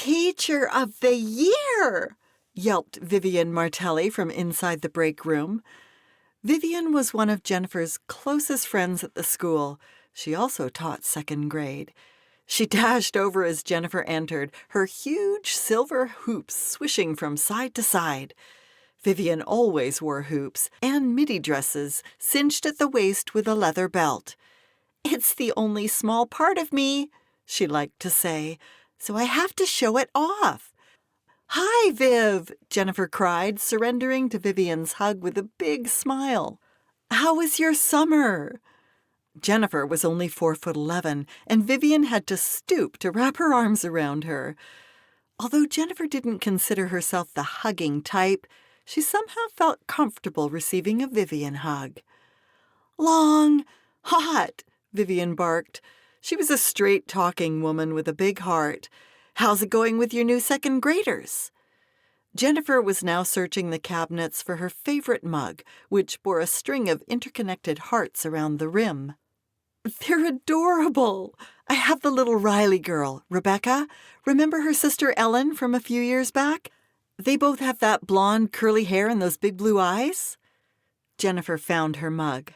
Teacher of the Year! Yelped Vivian Martelli from inside the break room. Vivian was one of Jennifer's closest friends at the school. She also taught second grade. She dashed over as Jennifer entered, her huge silver hoops swishing from side to side. Vivian always wore hoops and midi dresses cinched at the waist with a leather belt. "It's the only small part of me," she liked to say, "so I have to show it off." "Hi, Viv," Jennifer cried, surrendering to Vivian's hug with a big smile. "How was your summer?" Jennifer was only 4'11", and Vivian had to stoop to wrap her arms around her. Although Jennifer didn't consider herself the hugging type, she somehow felt comfortable receiving a Vivian hug. "Long, hot," Vivian barked. She was a straight-talking woman with a big heart. "How's it going with your new second graders?" Jennifer was now searching the cabinets for her favorite mug, which bore a string of interconnected hearts around the rim. "They're adorable. I have the little Riley girl, Rebecca. Remember her sister Ellen from a few years back? They both have that blonde, curly hair and those big blue eyes." Jennifer found her mug.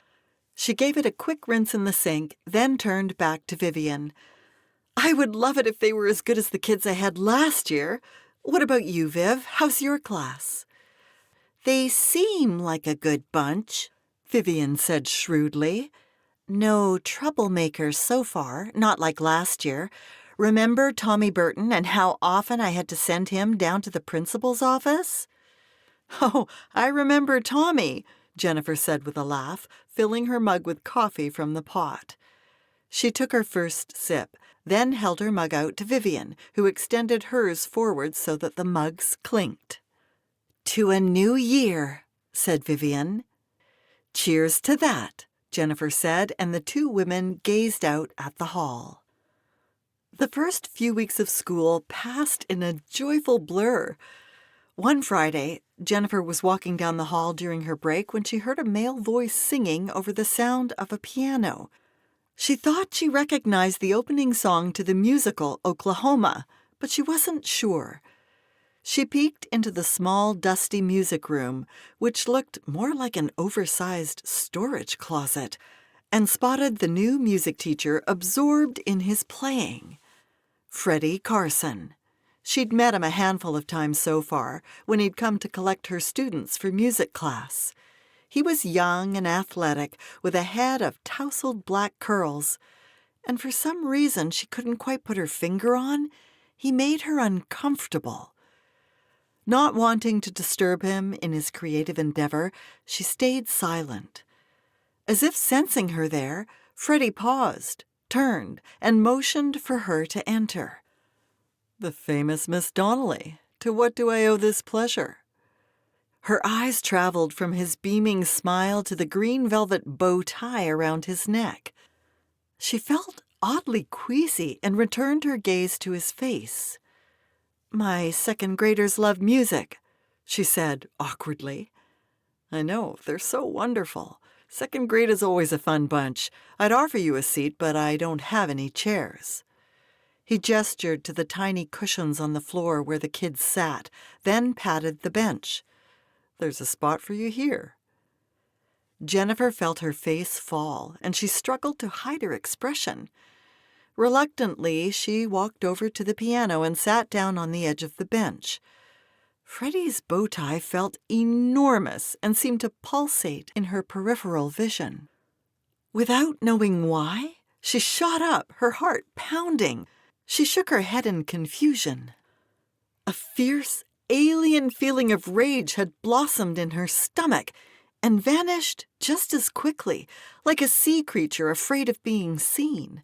She gave it a quick rinse in the sink, then turned back to Vivian. "I would love it if they were as good as the kids I had last year. What about you, Viv? How's your class?" "They seem like a good bunch," Vivian said shrewdly. "No troublemakers so far, not like last year. Remember Tommy Burton and how often I had to send him down to the principal's office?" "Oh, I remember Tommy," Jennifer said with a laugh, filling her mug with coffee from the pot. She took her first sip, then held her mug out to Vivian, who extended hers forward so that the mugs clinked. "To a new year," said Vivian. "Cheers to that," Jennifer said, and the two women gazed out at the hall. The first few weeks of school passed in a joyful blur. One Friday, Jennifer was walking down the hall during her break when she heard a male voice singing over the sound of a piano. She thought she recognized the opening song to the musical Oklahoma, but she wasn't sure. She peeked into the small, dusty music room, which looked more like an oversized storage closet, and spotted the new music teacher absorbed in his playing. Freddie Carson. She'd met him a handful of times so far, when he'd come to collect her students for music class. He was young and athletic, with a head of tousled black curls, and for some reason she couldn't quite put her finger on, he made her uncomfortable. Not wanting to disturb him in his creative endeavor, she stayed silent. As if sensing her there, Freddie paused, turned, and motioned for her to enter. "The famous Miss Donnelly. To what do I owe this pleasure?" Her eyes traveled from his beaming smile to the green velvet bow tie around his neck. She felt oddly queasy and returned her gaze to his face. "My second graders love music," she said awkwardly. "I know, they're so wonderful. Second grade is always a fun bunch. I'd offer you a seat, but I don't have any chairs." He gestured to the tiny cushions on the floor where the kids sat, then patted the bench. "There's a spot for you here." Jennifer felt her face fall, and she struggled to hide her expression. Reluctantly, she walked over to the piano and sat down on the edge of the bench. Freddie's bow tie felt enormous and seemed to pulsate in her peripheral vision. Without knowing why, she shot up, her heart pounding. She shook her head in confusion. A fierce, alien feeling of rage had blossomed in her stomach and vanished just as quickly, like a sea creature afraid of being seen.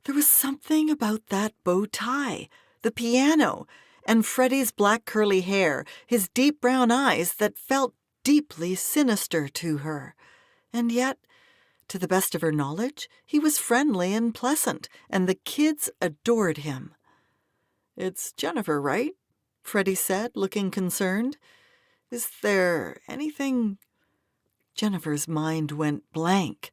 There was something about that bow tie, the piano, and Freddie's black curly hair, his deep brown eyes that felt deeply sinister to her. And yet, to the best of her knowledge, he was friendly and pleasant, and the kids adored him. "It's Jennifer, right?" Freddie said, looking concerned. "Is there anything—" Jennifer's mind went blank.